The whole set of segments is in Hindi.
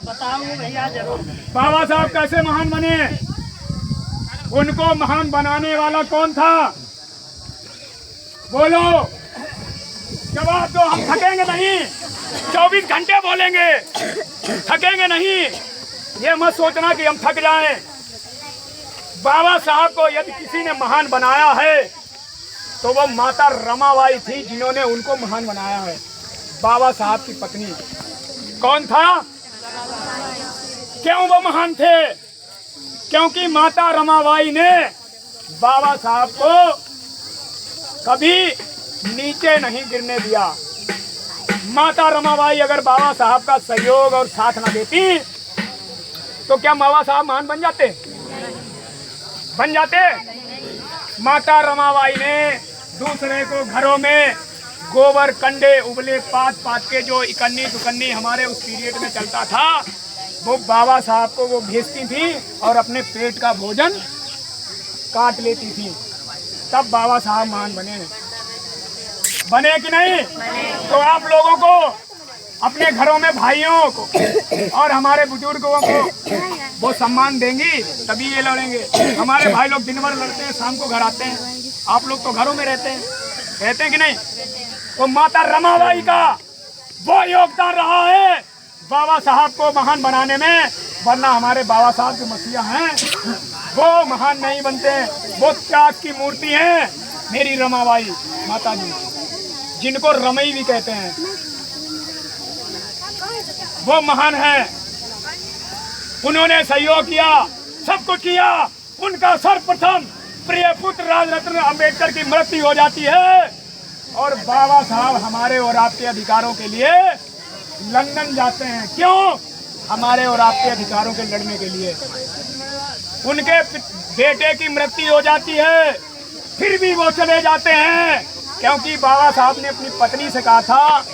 बताऊं भैया जरूर। बाबा साहब कैसे महान बने, उनको महान बनाने वाला कौन था? बोलो, जवाब दो। हम थकेंगे नहीं, 24 घंटे बोलेंगे, थकेंगे नहीं। ये मत सोचना कि हम थक जाएं। बाबा साहब को यदि किसी ने महान बनाया है तो वो माता रमाबाई थी, जिन्होंने उनको महान बनाया है। बाबा साहब की पत्नी कौन था? क्यों वो महान थे? क्योंकि माता रमाबाई ने बाबा साहब को कभी नीचे नहीं गिरने दिया। माता रमाबाई अगर बाबा साहब का सहयोग और साथ न देती तो क्या बाबा साहब महान बन जाते? बन जाते? माता रमाबाई ने दूसरे को घरों में गोबर कंडे उबले पात पात के जो इकन्नी दुकन्नी हमारे उस पीरियड में चलता था, वो बाबा साहब को वो भेजती थी और अपने पेट का भोजन काट लेती थी। तब बाबा साहब महान बने कि नहीं? तो आप लोगों को अपने घरों में भाइयों को और हमारे बुजुर्गों को वो सम्मान देंगी तभी ये लड़ेंगे। हमारे भाई लोग दिन भर लड़ते हैं, शाम को घर आते हैं। आप लोग तो घरों में रहते हैं कि नहीं? तो माता रमाबाई का वो योगदान रहा है बाबा साहब को महान बनाने में, वरना हमारे बाबा साहब जो मसीहा हैं वो महान नहीं बनते। वो त्याग की मूर्ति है मेरी रमाबाई माता जी, जिनको रमई भी कहते हैं। वो महान है, उन्होंने सहयोग किया, सब कुछ किया। उनका सर्वप्रथम प्रिय पुत्र राजरत्न अंबेडकर की मृत्यु हो जाती है और बाबा साहब हमारे और आपके अधिकारों के लिए लंदन जाते हैं। क्यों? हमारे और आपके अधिकारों के लड़ने के लिए। उनके बेटे की मृत्यु हो जाती है, फिर भी वो चले जाते हैं, क्योंकि बाबा साहब ने अपनी पत्नी से कहा था,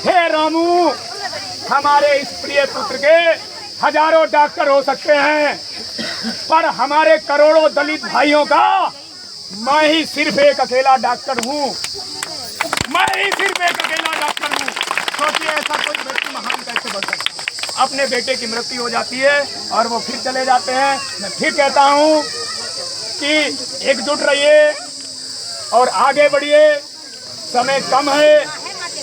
हे रामू, हमारे इस प्रिय पुत्र के हजारों डॉक्टर हो सकते हैं, पर हमारे करोड़ों दलित भाइयों का मैं ही सिर्फ एक अकेला डॉक्टर हूँ। मैं ही सिर्फ एक अकेला डॉक्टर हूँ। सोचिए, ऐसा कोई व्यक्ति महान कैसे बन सकता? अपने बेटे की मृत्यु हो जाती है और वो फिर चले जाते हैं। मैं फिर कहता हूँ कि एकजुट रहिए और आगे बढ़िए। समय कम है,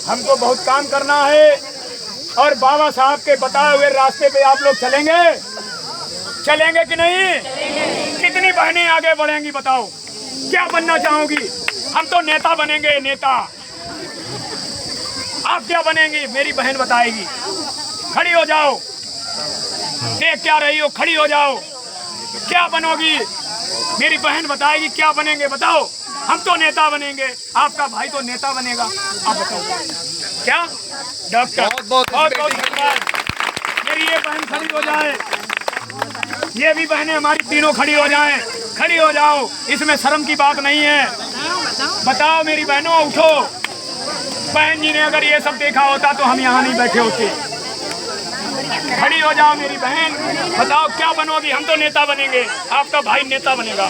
हमको बहुत काम करना है और बाबा साहब के बताए हुए रास्ते पे आप लोग चलेंगे कि नहीं? कितनी बहनें आगे बढ़ेंगी बताओ? क्या बनना चाहोगी? हम तो नेता बनेंगे, नेता। आप क्या बनेंगी? मेरी बहन बताएगी। खड़ी हो जाओ, देख क्या रही हो, खड़ी हो जाओ। क्या बनोगी? मेरी बहन बताएगी क्या बनेंगे, बताओ। हम तो नेता बनेंगे, आपका भाई तो नेता बनेगा। आप बताओ क्या? डॉक्टर। बहुत धन्यवाद। मेरी ये बहन खड़ी हो जाए, ये भी बहनें हमारी तीनों खड़ी हो जाएं। खड़ी हो जाओ, इसमें शर्म की बात नहीं है। बताओ मेरी बहनों, उठो। बहन जी ने अगर ये सब देखा होता तो हम यहाँ नहीं बैठे होते। खड़ी हो जाओ मेरी बहन, बताओ क्या बनोगी? हम तो नेता बनेंगे, आपका भाई नेता बनेगा।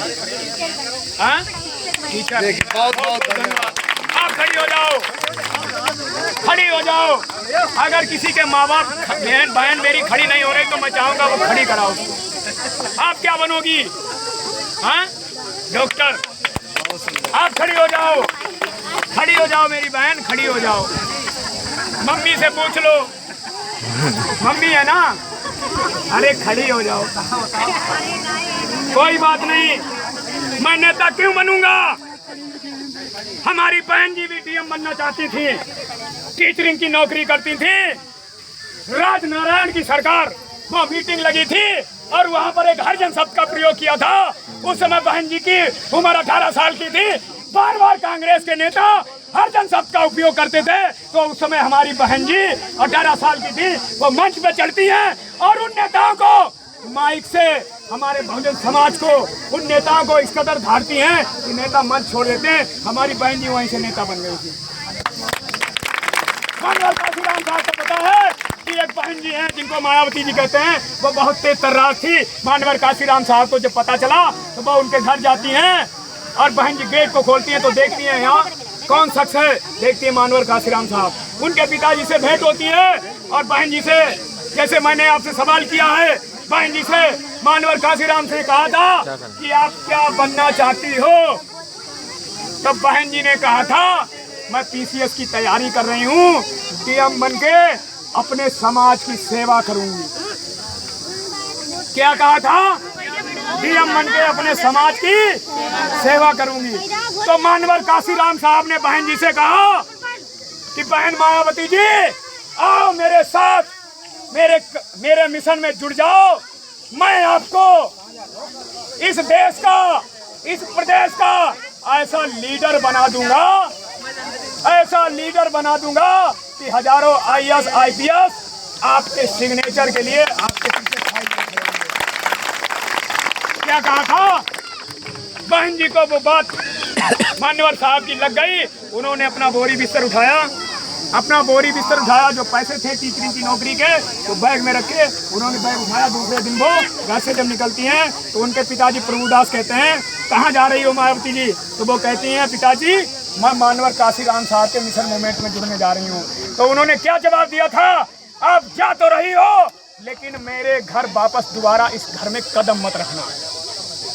हाँ ठीक है, बहुत धन्यवाद। आप खड़ी हो जाओ, खड़ी हो जाओ। अगर किसी के माँ बाप बहन मेरी खड़ी नहीं हो रही तो मैं चाहूँगा वो खड़ी कराओ। आप क्या बनोगी? हाँ डॉक्टर। आप खड़ी हो जाओ, खड़ी हो जाओ मेरी बहन, खड़ी हो जाओ। मम्मी से पूछ लो, मम्मी है ना? अरे खड़ी हो जाओ। कोई बात नहीं, मैं नेता क्यों बनूंगा? हमारी बहन जी भी डीएम बनना चाहती थी, टीचरिंग की नौकरी करती थी। राजनारायण की सरकार वो मीटिंग लगी थी और वहां पर एक हरिजन शब्द का प्रयोग किया था। उस समय बहन जी की उम्र 18 साल की थी। बार बार कांग्रेस के नेता हरिजन शब्द का उपयोग करते थे, तो उस समय हमारी बहन जी 18 साल की थी, वो मंच पे चढ़ती हैं और उन नेताओं को माइक से, हमारे बहुजन समाज को, उन नेताओं को इस कदर धारती हैं कि नेता मंच छोड़ देते हैं। हमारी बहन जी वहीं से नेता बन गई थी। मानवर काशीराम साहब को पता है कि एक बहन जी हैं जिनको मायावती जी कहते हैं, वो बहुत तेज तर्रार थी। मानवर काशीराम साहब को जब पता चला तो वो उनके घर जाती हैं और बहन जी गेट को खोलती हैं तो देखती हैं यहाँ कौन शख्स है। देखती है मानवर काशीराम साहब। उनके पिताजी से भेंट होती है और बहन जी से जैसे मैंने आपसे सवाल किया है बहन जी से, मानवर काशीराम से कहा था कि आप क्या बनना चाहती हो, तब बहन जी ने कहा था मैं पीसीएस की तैयारी कर रही हूँ, डीएम बन के अपने समाज की सेवा करूंगी। क्या कहा था? डीएम बन के अपने समाज की सेवा करूंगी। तो मानवर काशीराम साहब ने बहन जी से कहा कि बहन मायावती जी आओ मेरे साथ, मेरे मिशन में जुड़ जाओ। मैं आपको इस देश का, इस प्रदेश का ऐसा लीडर बना दूंगा, ऐसा लीडर बना दूंगा कि हजारों आईएएस आईपीएस आपके सिग्नेचर के लिए आपके पीछे खड़े रहेंगे। क्या कहा था? बहन जी को वो बात मान्यवर साहब की लग गई। उन्होंने अपना बोरी बिस्तर उठाया, जो पैसे थे टीचरिंग की नौकरी के तो बैग में रखे। उन्होंने बैग उठाया। दूसरे दिन वो घर से जब निकलती हैं तो उनके पिताजी प्रभुदास कहते हैं कहाँ जा रही हो मायावती जी? तो वो कहती हैं पिताजी मैं मानवर काशीराम साहब के मिशन मूवमेंट में जुड़ने जा रही हूँ। तो उन्होंने क्या जवाब दिया था? आप जा तो रही हो लेकिन मेरे घर वापस दोबारा इस घर में कदम मत रखना।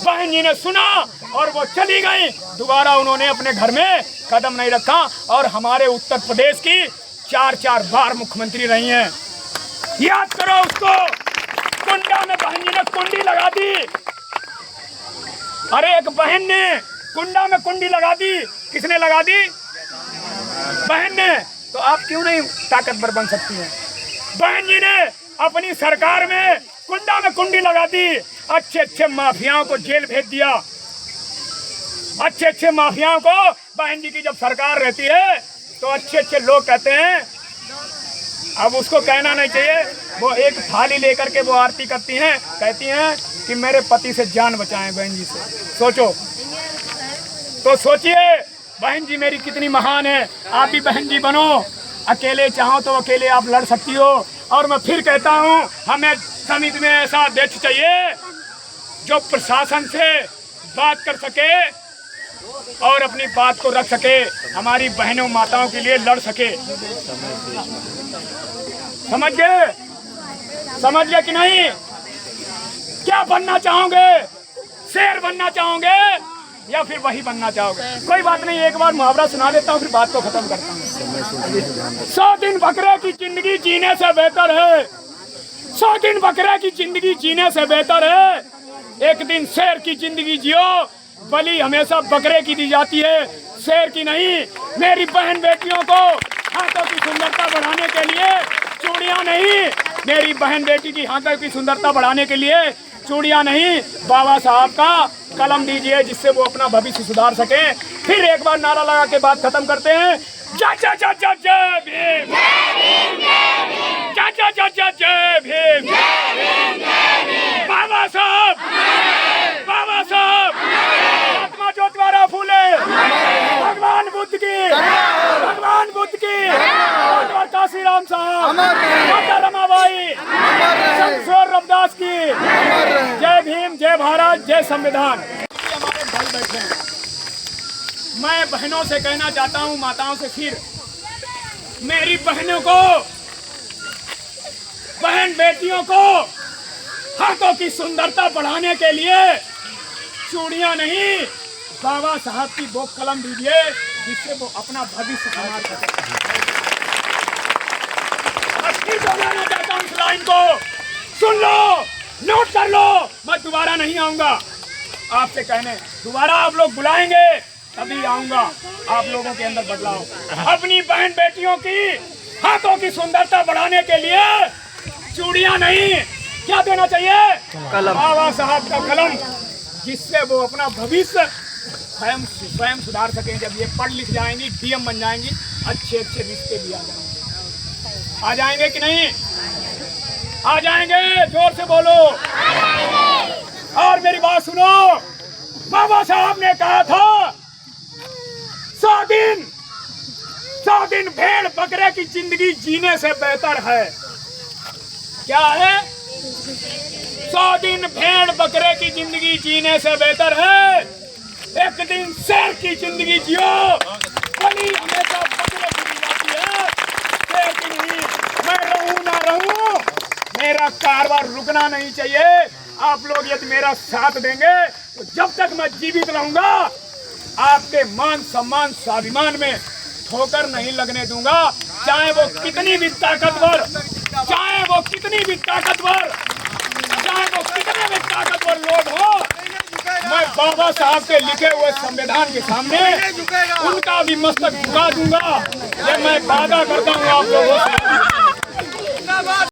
बहन जी ने सुना और वो चली गई। दोबारा उन्होंने अपने घर में कदम नहीं रखा और हमारे उत्तर प्रदेश की 4 बार मुख्यमंत्री रही हैं। याद करो उसको। कुंडा में बहन जी ने कुंडी लगा दी। अरे एक बहन ने कुंडा में कुंडी लगा दी। किसने लगा दी? बहन ने। तो आप क्यों नहीं ताकतवर बन सकती हैं? बहन जी ने अपनी सरकार में कुंडा में कुंडी लगा दी। अच्छे माफियाओं को जेल भेज दिया। अच्छे माफियाओं को बहन जी की जब सरकार रहती है तो अच्छे लोग कहते हैं, अब उसको कहना नहीं चाहिए, वो एक थाली लेकर के वो आरती करती हैं, कहती हैं कि मेरे पति से जान बचाएं बहन जी से। सोचो तो सोचिए बहन जी मेरी कितनी महान है। आप भी बहन जी बनो। अकेले चाहो तो अकेले आप लड़ सकती हो। और मैं फिर कहता हूँ हमें समिति में ऐसा अध्यक्ष चाहिए जो प्रशासन से बात कर सके और अपनी बात को रख सके, हमारी बहनों माताओं के लिए लड़ सके। समझ गए कि नहीं? क्या बनना चाहोगे? शेर बनना चाहोगे या फिर वही बनना चाहोगे? कोई बात नहीं, एक बार मुहावरा सुना देता हूँ फिर बात को खत्म करता हूँ। 100 दिन बकरे की जिंदगी जीने से बेहतर है, 100 दिन बकरे की जिंदगी जीने से बेहतर है एक दिन शेर की जिंदगी जियो। बलि हमेशा बकरे की दी जाती है, शेर की नहीं। मेरी बहन बेटियों को हाथों की सुंदरता बढ़ाने के लिए चूड़ियां नहीं, मेरी बहन बेटी की हाथों की सुंदरता बढ़ाने के लिए चूड़ियां नहीं, बाबा साहब का कलम दीजिए जिससे वो अपना भविष्य सुधार सके। फिर एक बार नारा लगा के बात खत्म करते हैं। जय जय जय जय जय भीम, जय जय जय जय जय भीम, बाबा साहब, बाबा साहब, महात्मा ज्योतिबा फूले, भगवान बुद्ध की, भगवान बुद्ध की, मानवर काशीराम साहब, माता रमाबाई, शंकर रविदास की। जय भीम, जय भारत, जय संविधान। हमारे भाई बैठे हैं। मैं बहनों से कहना चाहता हूँ, माताओं से फिर, मेरी बहनों को, बहन बेटियों को हाथों की सुंदरता बढ़ाने के लिए चूड़ियां नहीं, बाबा साहब की वो कलम दीजिए जिससे वो अपना भविष्य संभाल सके। फिर दोहराना चाहता हूँ इस लाइन को, सुन लो, नोट कर लो। मैं दोबारा नहीं आऊंगा आपसे कहने, दोबारा आप लोग बुलाएंगे तभी आऊंगा। आप लोगों के अंदर बदलाव। अपनी बहन बेटियों की हाथों की सुंदरता बढ़ाने के लिए चूड़ियां नहीं, क्या देना चाहिए? कलम। बाबा साहब का कलम जिससे वो अपना भविष्य स्वयं सुधार सकें। जब ये पढ़ लिख जाएंगी, डीएम बन जाएंगी, अच्छे रिश्ते भी आ जाएंगे कि नहीं? आ जाएंगे। जोर से बोलो। और मेरी बात सुनो, बाबा साहब ने कहा था 100 दिन भेड़ बकरे की जिंदगी जीने से बेहतर है। क्या है? 100 दिन भेड़ बकरे की जिंदगी जीने से बेहतर है एक दिन शेर की जिंदगी जियो। बलि हमेशा बकरे की दी जाती है, शेर की नहीं। मैं रहूं ना रहूं, मेरा कारवार रुकना नहीं चाहिए। आप लोग यदि मेरा साथ देंगे तो जब तक मैं जीवित रहूंगा आपके मान सम्मान स्वाभिमान में ठोकर नहीं लगने दूंगा। चाहे वो कितनी भी ताकतवर, चाहे वो कितनी भी ताकतवर, चाहे वो कितने भी ताकतवर लोग हो, मैं बाबा साहब के लिखे हुए संविधान के सामने उनका भी मस्तक झुका दूंगा। ये मैं वादा करता हूँ आप लोगों से।